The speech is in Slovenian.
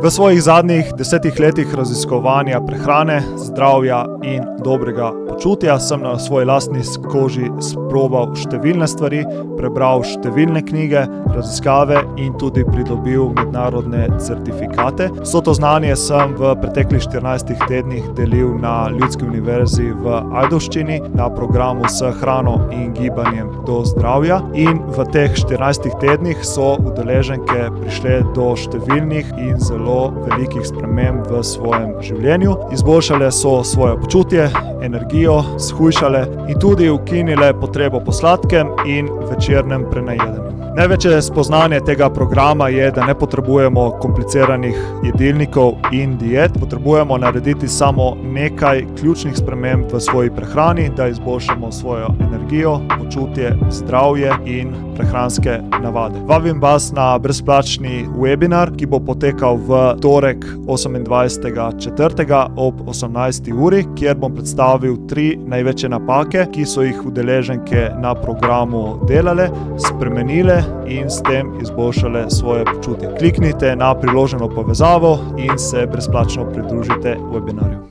V svojih zadnjih 10 letih raziskovanja prehrane, zdravja in dobrega počutja sem na svoji lastni koži sprobal številne stvari, prebral številne knjige, raziskave in tudi pridobil mednarodne certifikate. Vso to znanje sem v preteklih 14 tednih delil na Ljudski univerzi v Ajdovščini na programu S hrano in gibanjem do zdravja. In v teh 14 tednih so udeleženke prišle do številnih in zelo velikih sprememb v svojem življenju. Izboljšale so svoje počutje, energijo, shujšale in tudi ukinile potrebo po sladkem in večernem prenajedanju. Največje spoznanje tega programa je, da ne potrebujemo kompliciranih jedilnikov in diet. Potrebujemo narediti samo nekaj ključnih sprememb v svoji prehrani, da izboljšamo svojo energijo, počutje, zdravje in prehranske navade. Vabim vas na brezplačni webinar, ki bo potekal v torek 28.4. ob 18. uri, kjer bom predstavil 3 največje napake, ki so jih udeleženke na programu delale, spremenile in s tem izboljšale svoje počutje. Kliknite na priloženo povezavo in se brezplačno pridružite webinarju.